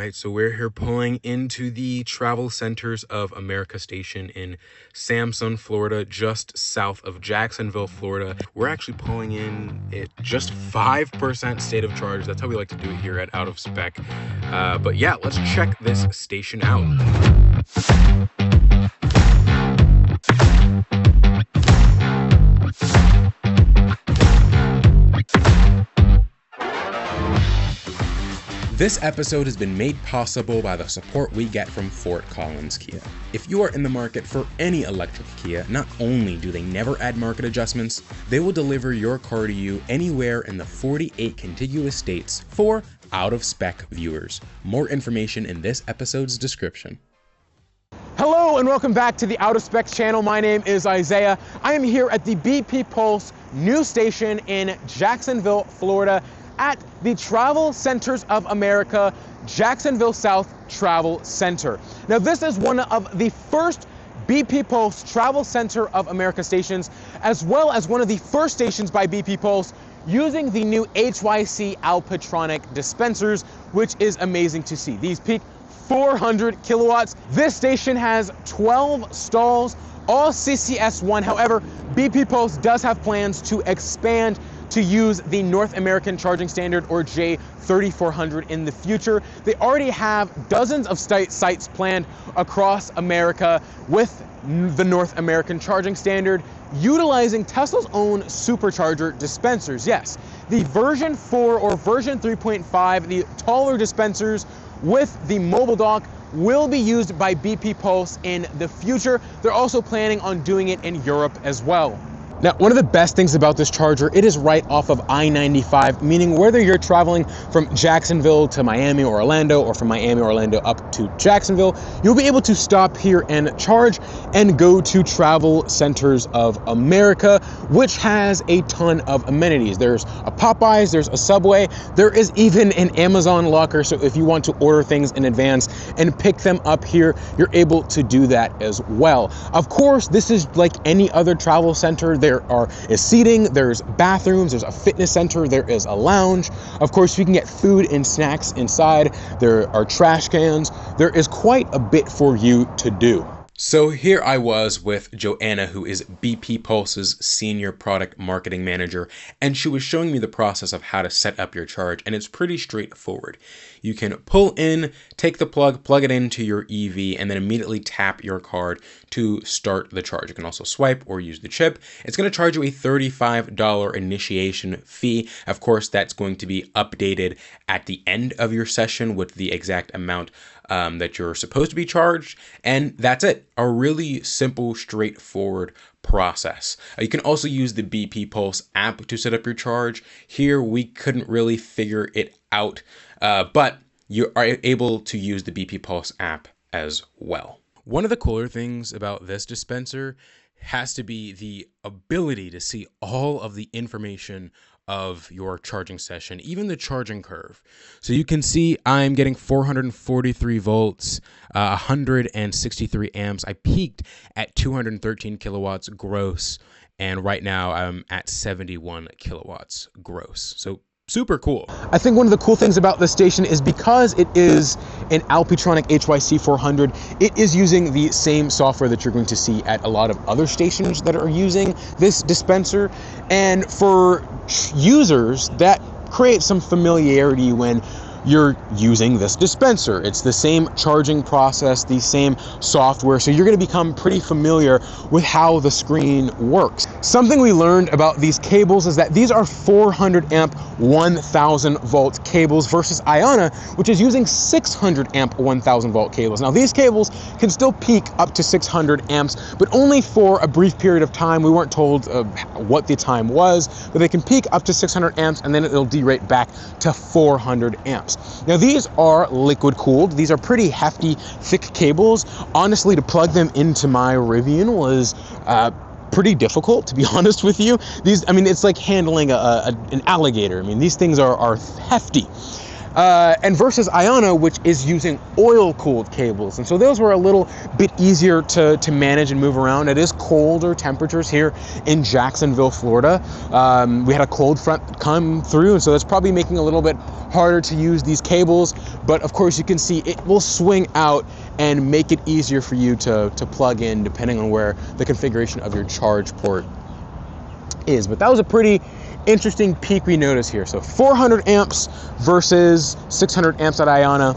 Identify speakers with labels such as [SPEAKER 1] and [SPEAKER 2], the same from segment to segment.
[SPEAKER 1] right, so we're here pulling into the TravelCenters of America station in Samson, Florida, just south of Jacksonville, Florida. We're actually pulling in at just 5% state of charge. That's how we like to do it here at Out of Spec. But yeah, let's check this station out. This episode has been made possible by the support we get from Fort Collins Kia. If you are in the market for any electric Kia, not only do they never add market adjustments, they will deliver your car to you anywhere in the 48 contiguous states for out-of-spec viewers. More information in this episode's description.
[SPEAKER 2] Hello and welcome back to the Out of Spec channel. My name is Isaiah. I am here at the BP Pulse new station in Jacksonville, Florida, at the TravelCenters of America, Jacksonville South Travel Center. Now, this is one of the first BP Pulse Travel Center of America stations, as well as one of the first stations by BP Pulse using the new HYC Alpitronic dispensers, which is amazing to see. These peak 400 kilowatts. This station has 12 stalls, all CCS1. However, BP Pulse does have plans to expand to use the North American Charging Standard, or J3400, in the future. They already have dozens of sites planned across America with the North American Charging Standard, utilizing Tesla's own supercharger dispensers. Yes, the version 4 or version 3.5, the taller dispensers with the mobile dock, will be used by BP Pulse in the future. They're also planning on doing it in Europe as well. Now, one of the best things about this charger, it is right off of I-95, meaning whether you're traveling from Jacksonville to Miami or Orlando, or from Miami or Orlando up to Jacksonville, you'll be able to stop here and charge and go to TravelCenters of America, which has a ton of amenities. There's a Popeyes, there's a Subway, there is even an Amazon locker, so if you want to order things in advance and pick them up here, you're able to do that as well. Of course, this is like any other travel center. There is seating, there's bathrooms, there's a fitness center, there is a lounge. Of course, you can get food and snacks inside. There are trash cans. There is quite a bit for you to do.
[SPEAKER 1] So here I was with Joanna, who is BP Pulse's Senior Product Marketing Manager, and she was showing me the process of how to set up your charge, and it's pretty straightforward. You can pull in, take the plug it into your EV, and then immediately tap your card to start the charge. You can also swipe or use the chip. It's going to charge you a $35 initiation fee. Of course, that's going to be updated at the end of your session with the exact amount that you're supposed to be charged, and that's it. A really simple, straightforward process. You can also use the BP Pulse app to set up your charge. Here, we couldn't really figure it out, but you are able to use the BP Pulse app as well. One of the cooler things about this dispenser has to be the ability to see all of the information of your charging session, even the charging curve. So you can see I'm getting 443 volts, 163 amps. I peaked at 213 kilowatts gross, and right now I'm at 71 kilowatts gross. So super cool.
[SPEAKER 2] I think one of the cool things about this station is because it is an Alpitronic HYC 400, it is using the same software that you're going to see at a lot of other stations that are using this dispenser. And for users, that creates some familiarity when you're using this dispenser. It's the same charging process, the same software, so you're going to become pretty familiar with how the screen works. Something we learned about these cables is that these are 400 amp 1000 volt cables versus Iona, which is using 600 amp 1000 volt cables. Now, these cables can still peak up to 600 amps, but only for a brief period of time. We weren't told what the time was, but they can peak up to 600 amps and then it'll derate back to 400 amps. Now, these are liquid cooled. These are pretty hefty, thick cables. Honestly, to plug them into my Rivian was pretty difficult, to be honest with you. It's like handling an alligator. I mean, these things are hefty. and versus Iona, which is using oil-cooled cables. And so those were a little bit easier to manage and move around. It is colder temperatures here in Jacksonville, Florida. We had a cold front come through, and so that's probably making it a little bit harder to use these cables. But of course, you can see it will swing out and make it easier for you to plug in depending on where the configuration of your charge port is. But that was a pretty interesting peak we noticed here. So 400 amps versus 600 amps at Iona.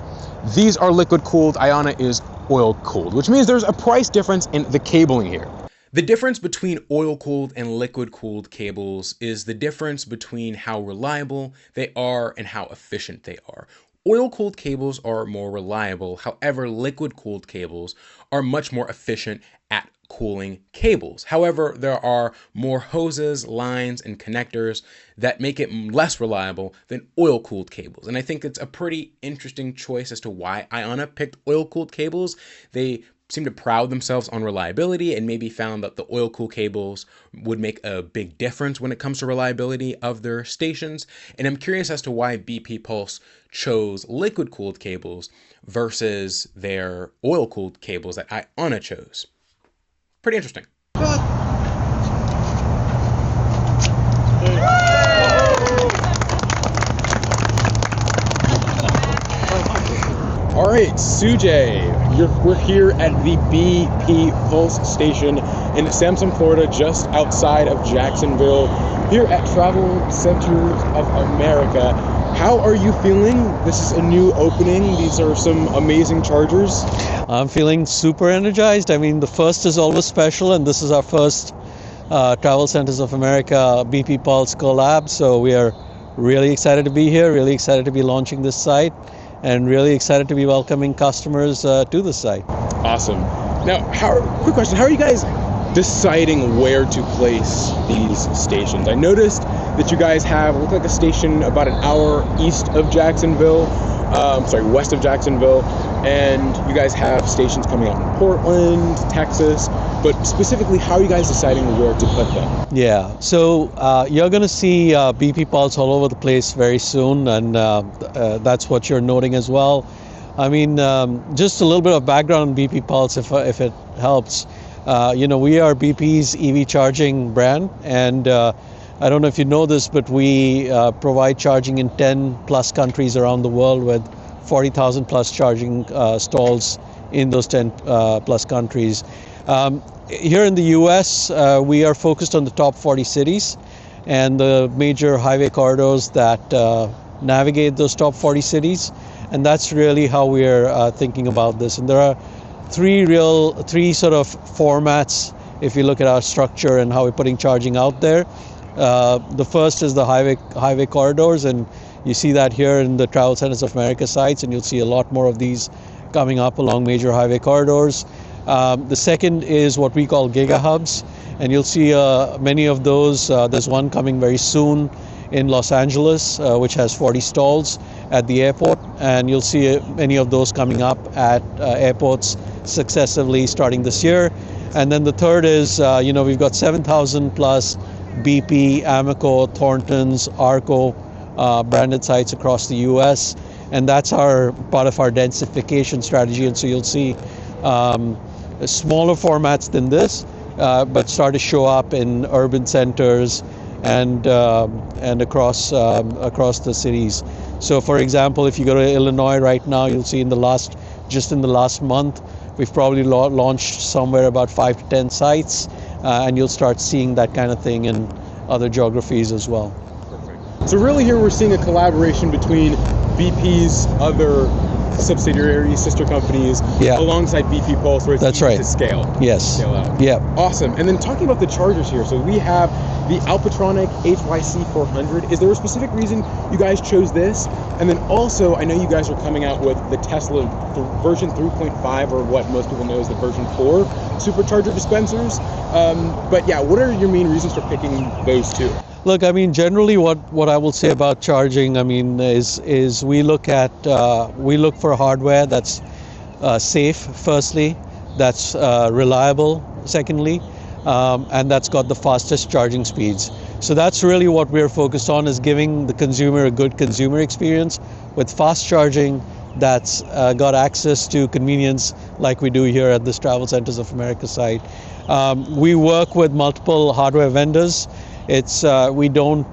[SPEAKER 2] These are liquid cooled. Iona is oil cooled, which means there's a price difference in the cabling here.
[SPEAKER 1] The difference between oil-cooled and liquid-cooled cables is the difference between how reliable they are and how efficient they are. Oil-cooled cables are more reliable, however, liquid-cooled cables are much more efficient at cooling cables. However, there are more hoses, lines, and connectors that make it less reliable than oil-cooled cables. And I think it's a pretty interesting choice as to why Iona picked oil-cooled cables. They seem to pride themselves on reliability and maybe found that the oil-cooled cables would make a big difference when it comes to reliability of their stations. And I'm curious as to why BP Pulse chose liquid-cooled cables versus their oil-cooled cables that Iona chose. Pretty interesting.
[SPEAKER 2] All right, Sujay, we're here at the BP Pulse station in Samson, Florida, just outside of Jacksonville, here at TravelCenters of America. How are you feeling? This is a new opening. These are some amazing chargers.
[SPEAKER 3] I'm feeling super energized. I mean, the first is always special, and this is our first TravelCenters of America BP Pulse collab. So we are really excited to be here, really excited to be launching this site, and really excited to be welcoming customers to the site.
[SPEAKER 2] Awesome. Now, quick question, how are you guys deciding where to place these stations? I noticed that you guys look like a station about an hour east of Jacksonville, west of Jacksonville, and you guys have stations coming out in Portland, Texas, but specifically, how are you guys deciding where to put them?
[SPEAKER 3] Yeah, so you're going to see BP Pulse all over the place very soon, and that's what you're noting as well. I mean, just a little bit of background on BP Pulse, if it helps. We are BP's EV charging brand, and I don't know if you know this, but we provide charging in 10 plus countries around the world with 40,000 plus charging stalls in those 10 plus countries. Here in the US, we are focused on the top 40 cities and the major highway corridors that navigate those top 40 cities. And that's really how we're thinking about this. And there are three sort of formats if you look at our structure and how we're putting charging out there. The first is the highway corridors, and you see that here in the TravelCenters of America sites, and you'll see a lot more of these coming up along major highway corridors. The second is what we call giga hubs, and you'll see many of those. There's one coming very soon in Los Angeles, which has 40 stalls at the airport, and you'll see many of those coming up at airports successively starting this year. And then the third is, we've got 7,000 plus BP, Amoco, Thornton's, Arco branded sites across the US, and that's part of our densification strategy. And so you'll see smaller formats than this, but start to show up in urban centers and across the cities. So, for example, if you go to Illinois right now, you'll see just in the last month, we've probably launched somewhere about 5 to 10 sites, and you'll start seeing that kind of thing in other geographies as well.
[SPEAKER 2] Perfect. So really here we're seeing a collaboration between BP's other subsidiaries, sister companies, alongside BP Pulse, where it's
[SPEAKER 3] That's
[SPEAKER 2] easy
[SPEAKER 3] right.
[SPEAKER 2] to scale.
[SPEAKER 3] Yes.
[SPEAKER 2] Scale out.
[SPEAKER 3] Yeah.
[SPEAKER 2] Awesome. And then talking about the chargers here, so we have the Alpitronic HYC400. Is there a specific reason you guys chose this? And then also, I know you guys are coming out with the Tesla version 3.5, or what most people know as the version 4 supercharger dispensers. But yeah, what are your main reasons for picking those two?
[SPEAKER 3] Look, I mean, generally what I will say about charging, I mean, is we look for hardware that's safe, firstly, that's reliable, secondly, and that's got the fastest charging speeds. So that's really what we're focused on, is giving the consumer a good consumer experience with fast charging that's got access to convenience like we do here at this TravelCenters of America site. We work with multiple hardware vendors. We don't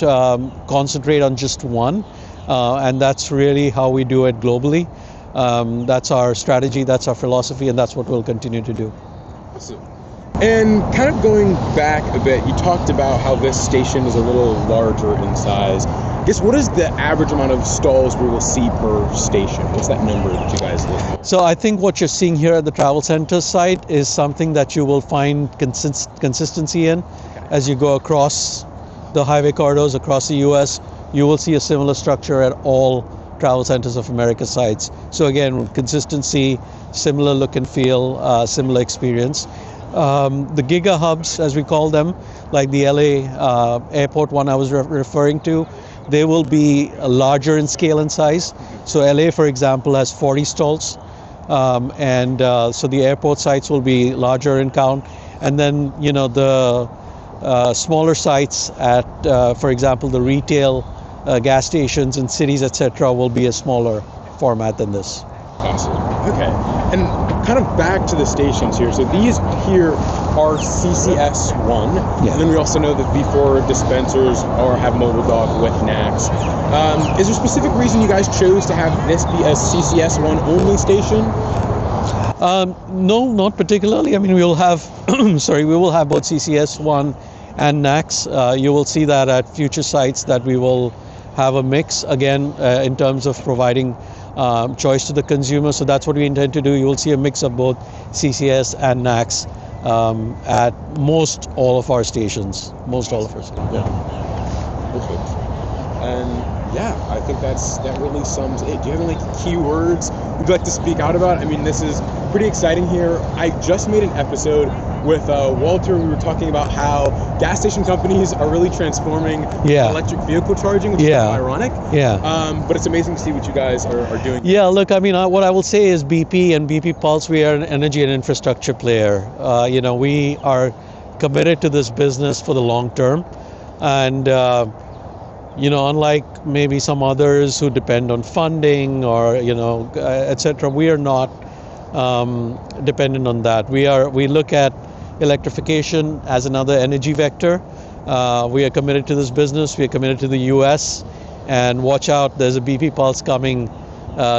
[SPEAKER 3] concentrate on just one, and that's really how we do it globally. That's our strategy, that's our philosophy, and that's what we'll continue to do.
[SPEAKER 2] Awesome. And kind of going back a bit, you talked about how this station is a little larger in size. I guess what is the average amount of stalls we will see per station? What's that number that you guys look for?
[SPEAKER 3] So I think what you're seeing here at the Travel Center site is something that you will find consistency in. As you go across the highway corridors across the US, you will see a similar structure at all Travel Centers of America sites. So again, consistency, similar look and feel, similar experience. The Giga Hubs, as we call them, like the LA airport one I was referring to, they will be larger in scale and size. So LA, for example, has 40 stalls, and so the airport sites will be larger in count. And then, the smaller sites at, for example, the retail gas stations in cities, etc., will be a smaller format than this.
[SPEAKER 2] Awesome. Okay. And kind of back to the stations here. So these here are CCS1.
[SPEAKER 3] Yeah.
[SPEAKER 2] And then we also know that V4 dispensers have mobile dock with NACS. Is there a specific reason you guys chose to have this be a CCS1 only station?
[SPEAKER 3] No, not particularly. I mean, we will have, we will have both CCS1 and NACS. You will see that at future sites that we will have a mix, again, in terms of providing choice to the consumer. So that's what we intend to do. You will see a mix of both CCS and NACS at most all of our stations.
[SPEAKER 2] Yeah. Perfect. And yeah, I think that really sums it. Do you have any keywords you'd like to speak out about? I mean, this is pretty exciting here. I just made an episode with Walter. We were talking about how gas station companies are really transforming electric vehicle charging, which is ironic. Yeah. But it's amazing to see what you guys are doing.
[SPEAKER 3] Yeah, look, I mean, what I will say is BP and BP Pulse, we are an energy and infrastructure player. We are committed to this business for the long term. And, unlike maybe some others who depend on funding or, et cetera, we are not dependent on that. We look at electrification as another energy vector. We are committed to this business. We are committed to the US. And watch out, there's a BP Pulse coming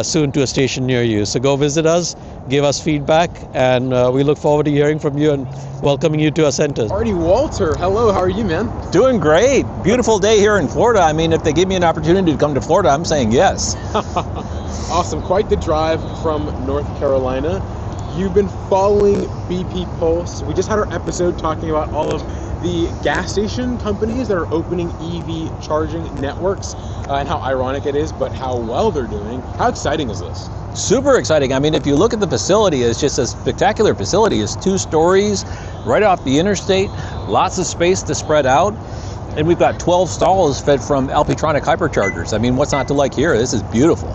[SPEAKER 3] soon to a station near you. So go visit us, give us feedback, and we look forward to hearing from you and welcoming you to our centers.
[SPEAKER 2] Alrighty, Walter, hello, how are you, man?
[SPEAKER 4] Doing great. Beautiful day here in Florida. I mean, if they give me an opportunity to come to Florida, I'm saying yes.
[SPEAKER 2] Awesome, quite the drive from North Carolina. You've been following BP Pulse. We just had our episode talking about all of the gas station companies that are opening EV charging networks and how ironic it is, but how well they're doing. How exciting is this?
[SPEAKER 4] Super exciting. I mean, if you look at the facility, it's just a spectacular facility. It's 2 stories, right off the interstate, lots of space to spread out. And we've got 12 stalls fed from Alpitronic hyperchargers. I mean, what's not to like here? This is beautiful.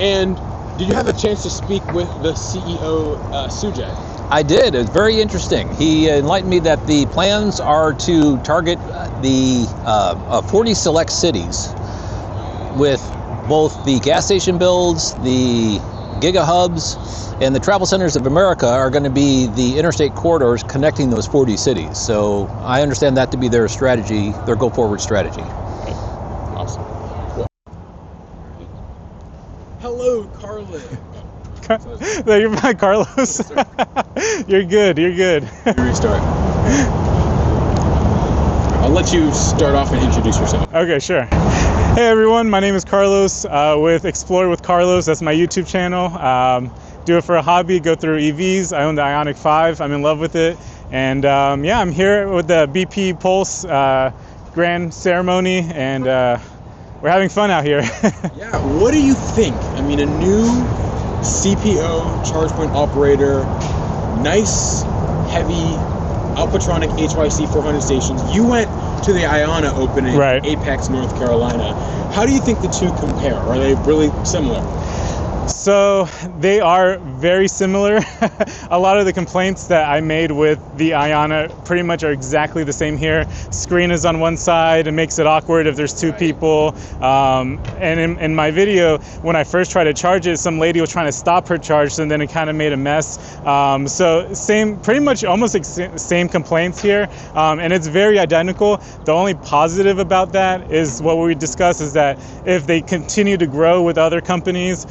[SPEAKER 2] And did you have a chance to speak with the CEO, Sujay?
[SPEAKER 4] I did. It was very interesting. He enlightened me that the plans are to target the 40 select cities with both the gas station builds, the Giga Hubs, and the Travel Centers of America are going to be the interstate corridors connecting those 40 cities. So I understand that to be their strategy, their go-forward strategy.
[SPEAKER 2] Okay. Awesome. Cool. Hello, Carlos.
[SPEAKER 5] No, you're fine, Carlos. You're good.
[SPEAKER 2] Restart. I'll let you start off and introduce yourself.
[SPEAKER 5] Okay, sure. Hey everyone, my name is Carlos with Explore with Carlos. That's my YouTube channel. Do it for a hobby, go through EVs. I own the Ioniq 5. I'm in love with it. And I'm here with the BP Pulse grand ceremony, and we're having fun out here.
[SPEAKER 2] Yeah, what do you think? I mean, a new CPO charge point operator, nice, heavy, Alpitronic HYC 400 stations. You went to the Iona opening in Apex, North Carolina. How do you think the two compare? Are they really similar?
[SPEAKER 5] So they are very similar. A lot of the complaints that I made with the Iona pretty much are exactly the same here. Screen is on one side. It makes it awkward if there's two people. And in my video, when I first tried to charge it, some lady was trying to stop her charge, and then it kind of made a mess. So pretty much almost same complaints here. And it's very identical. The only positive about that is what we discussed is that if they continue to grow with other companies,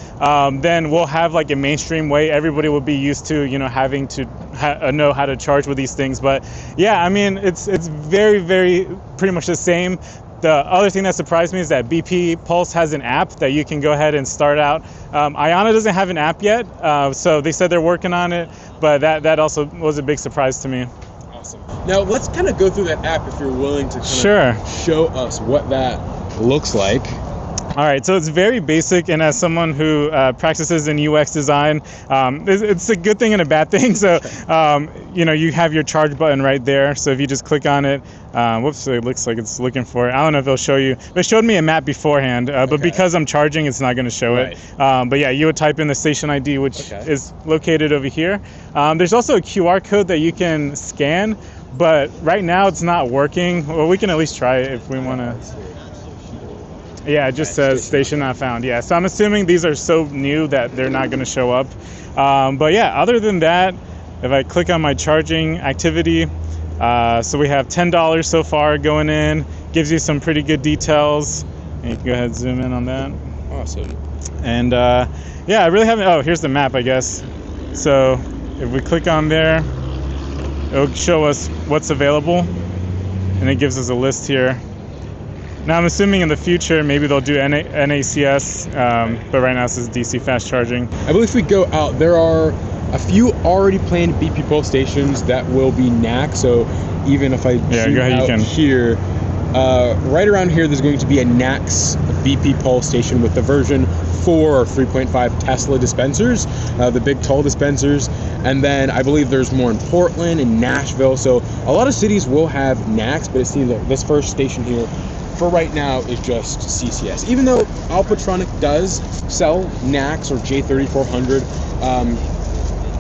[SPEAKER 5] then we'll have like a mainstream way. Everybody will be used to, having to know how to charge with these things. But yeah, I mean, it's very, very pretty much the same. The other thing that surprised me is that BP Pulse has an app that you can go ahead and start out. Iona doesn't have an app yet, so they said they're working on it, but that also was a big surprise to me.
[SPEAKER 2] Awesome. Now let's kind of go through that app if you're willing to
[SPEAKER 5] Sure.
[SPEAKER 2] Show us what that looks like.
[SPEAKER 5] All right, so it's very basic, and as someone who practices in UX design, it's a good thing and a bad thing. So, you have your charge button right there. So if you just click on it, whoops, it looks like it's looking for it. I don't know if it'll show you. It showed me a map beforehand, but because I'm charging, it's not going to show it. But yeah, you would type in the station ID, which is located over here. There's also a QR code that you can scan, but right now it's not working. Well, we can at least try it if we want to. Yeah, it just says station not found. Yeah, so I'm assuming these are so new that they're not going to show up. But yeah, other than that, if I click on my charging activity, so we have $10 so far going in, gives you some pretty good details. And you can go ahead and zoom in on that.
[SPEAKER 2] Awesome.
[SPEAKER 5] And yeah, I really haven't, here's the map, I guess. So if we click on there, it'll show us what's available. And it gives us a list here. Now I'm assuming in the future maybe they'll do NACS, but right now this is DC fast charging.
[SPEAKER 2] I believe if we go out, there are a few already planned BP Pulse stations that will be NAC. So even if I zoom out here, right around here there's going to be a NACS BP Pulse station with the version 4 or 3.5 Tesla dispensers, the big tall dispensers. And then I believe there's more in Portland and Nashville. So a lot of cities will have NACS, but it seems that this first station here for right now is just CCS. Even though Alpitronic does sell NACS or J3400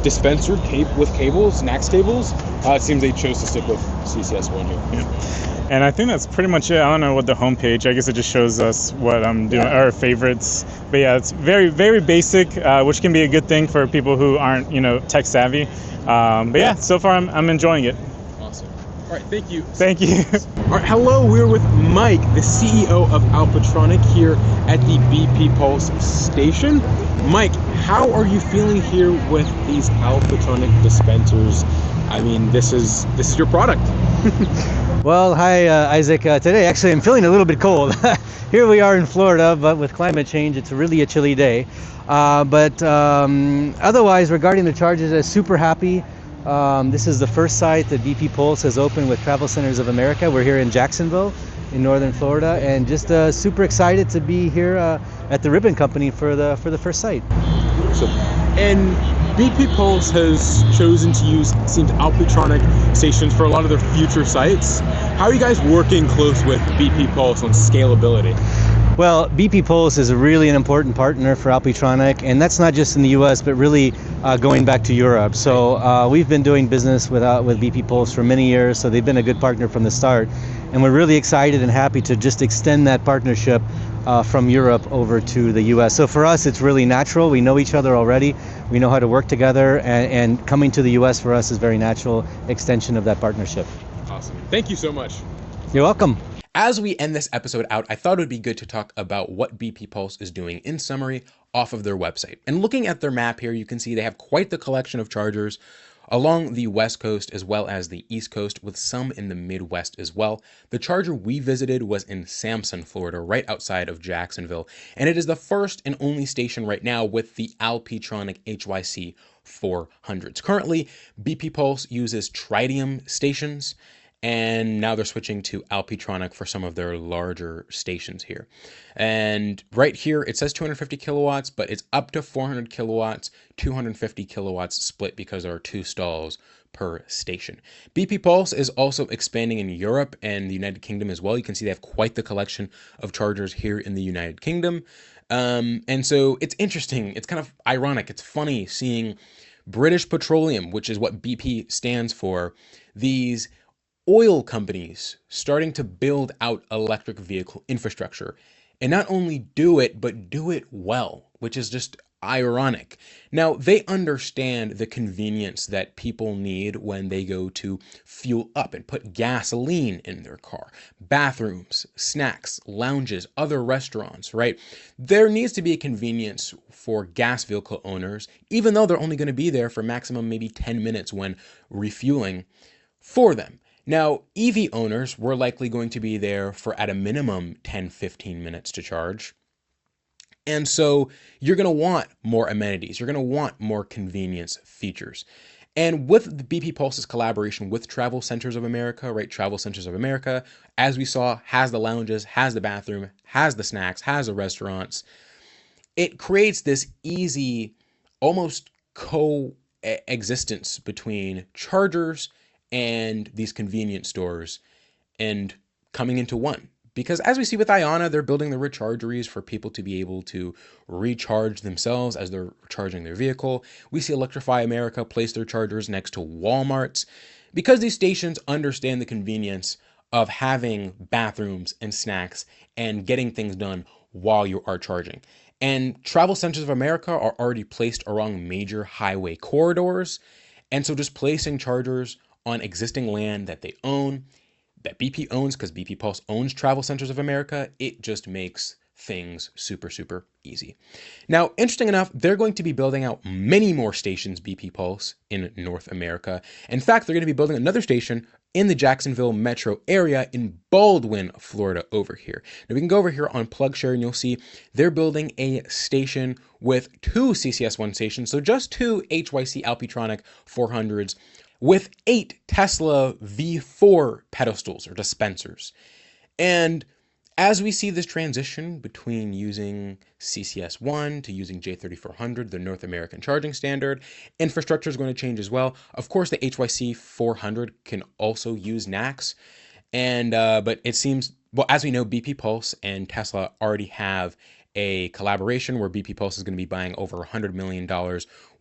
[SPEAKER 2] dispenser with cables, NACS cables, it seems they chose to stick with CCS one here.
[SPEAKER 5] Yeah. And I think that's pretty much it. I don't know what the homepage, I guess it just shows us what I'm doing, our favorites. But yeah, it's very, very basic, which can be a good thing for people who aren't, tech savvy. But yeah, so far I'm enjoying it.
[SPEAKER 2] All right, thank you.
[SPEAKER 5] Thank you.
[SPEAKER 2] All right, hello, we're with Mike, the CEO of Alpitronic here at the BP Pulse station. Mike, how are you feeling here with these Alpitronic dispensers? I mean, this is your product.
[SPEAKER 6] Well, hi, Isaac. Today, actually, I'm feeling a little bit cold. Here we are in Florida, but with climate change, it's really a chilly day. But otherwise, regarding the charges, I'm super happy. This is the first site that BP Pulse has opened with TravelCenters of America. We're here in Jacksonville, in northern Florida, and just super excited to be here at the Ribbon Company for the first site.
[SPEAKER 2] So, and BP Pulse has chosen to use, it seems, Alpitronic stations for a lot of their future sites. How are you guys working close with BP Pulse on scalability?
[SPEAKER 6] Well, BP Pulse is really an important partner for Alpitronic, and that's not just in the US, but really going back to Europe. So we've been doing business with BP Pulse for many years, so they've been a good partner from the start. And we're really excited and happy to just extend that partnership from Europe over to the US. So for us, it's really natural. We know each other already. We know how to work together, and coming to the US for us is a very natural extension of that partnership.
[SPEAKER 2] Awesome. Thank you so much.
[SPEAKER 6] You're welcome.
[SPEAKER 1] As we end this episode out, I thought it would be good to talk about what BP Pulse is doing in summary off of their website. And looking at their map here, you can see they have quite the collection of chargers along the West Coast as well as the East Coast, with some in the Midwest as well. The charger we visited was in Sampson, Florida, right outside of Jacksonville, and it is the first and only station right now with the Alpitronic HYC 400s. Currently, BP Pulse uses tritium stations, and now they're switching to Alpitronic for some of their larger stations here. And right here, it says 250 kilowatts, but it's up to 400 kilowatts, 250 kilowatts split because there are 2 stalls per station. BP Pulse is also expanding in Europe and the United Kingdom as well. You can see they have quite the collection of chargers here in the United Kingdom. And so it's interesting. It's kind of ironic. It's funny seeing British Petroleum, which is what BP stands for, these oil companies starting to build out electric vehicle infrastructure, and not only do it, but do it well, which is just ironic. Now, they understand the convenience that people need when they go to fuel up and put gasoline in their car. Bathrooms, snacks, lounges, other restaurants, right? There needs to be a convenience for gas vehicle owners, even though they're only going to be there for maximum maybe 10 minutes when refueling for them. Now, EV owners were likely going to be there for at a minimum 10-15 minutes to charge. And so you're going to want more amenities. You're going to want more convenience features. And with the BP Pulse's collaboration with TravelCenters of America, right? TravelCenters of America, as we saw, has the lounges, has the bathroom, has the snacks, has the restaurants. It creates this easy, almost coexistence between chargers and these convenience stores and coming into one. Because as we see with Iona, they're building the rechargeries for people to be able to recharge themselves as they're charging their vehicle. We see Electrify America place their chargers next to Walmarts because these stations understand the convenience of having bathrooms and snacks and getting things done while you are charging. And TravelCenters of America are already placed along major highway corridors. And so just placing chargers on existing land that they own, that BP owns, because BP Pulse owns TravelCenters of America, it just makes things super, super easy. Now, interesting enough, they're going to be building out many more stations, BP Pulse, in North America. In fact, they're going to be building another station in the Jacksonville metro area in Baldwin, Florida, over here. Now, we can go over here on PlugShare and you'll see they're building a station with 2 CCS1 stations, so just 2 HYC Alpitronic 400s, with 8 Tesla V4 pedestals or dispensers. And as we see this transition between using CCS1 to using J3400, the North American charging standard, infrastructure is going to change as well. Of course, the HYC 400 can also use NACS. And but it seems, well, as we know, BP Pulse and Tesla already have a collaboration where BP Pulse is going to be buying over $100 million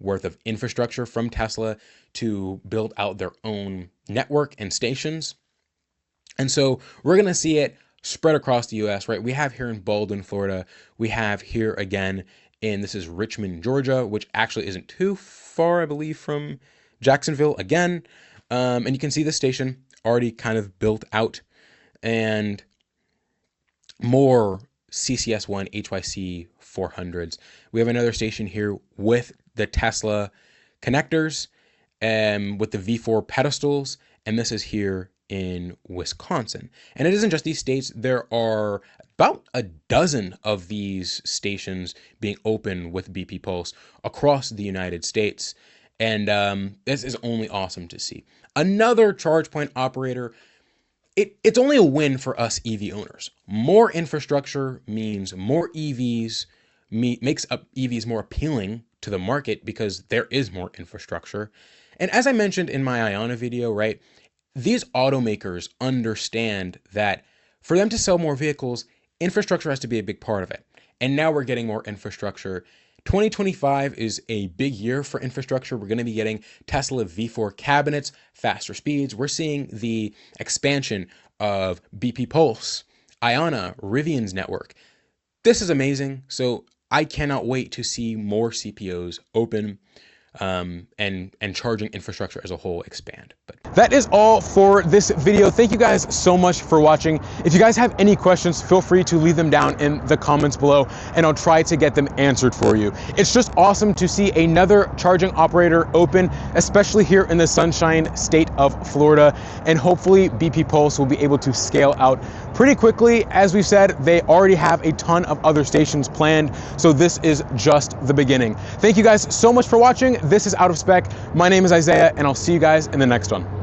[SPEAKER 1] worth of infrastructure from Tesla to build out their own network and stations. And so we're going to see it spread across the US, right? We have here in Baldwin, Florida. We have here again this is Richmond, Georgia, which actually isn't too far, I believe, from Jacksonville again. And you can see the station already kind of built out, and more CCS1 HYC 400s. We have another station here with the Tesla connectors and with the V4 pedestals, and this is here in Wisconsin. And it isn't just these states. There are about a dozen of these stations being open with BP Pulse across the United States. And this is only awesome to see. Another charge point operator. It's only a win for us EV owners. More infrastructure means more EVs, makes up EVs more appealing to the market because there is more infrastructure. And as I mentioned in my Iona video, right, these automakers understand that for them to sell more vehicles, infrastructure has to be a big part of it. And now we're getting more infrastructure. 2025 is a big year for infrastructure. We're going to be getting Tesla V4 cabinets, faster speeds. We're seeing the expansion of BP Pulse, Iona, Rivian's network. This is amazing. So I cannot wait to see more CPOs open and charging infrastructure as a whole expand. But
[SPEAKER 2] that is all for this video. Thank you guys so much for watching. If you guys have any questions, feel free to leave them down in the comments below and I'll try to get them answered for you. It's just awesome to see another charging operator open, especially here in the Sunshine State of Florida. And hopefully BP Pulse will be able to scale out pretty quickly. As we've said, they already have a ton of other stations planned. So this is just the beginning. Thank you guys so much for watching. This is Out of Spec. My name is Isaiah and I'll see you guys in the next one.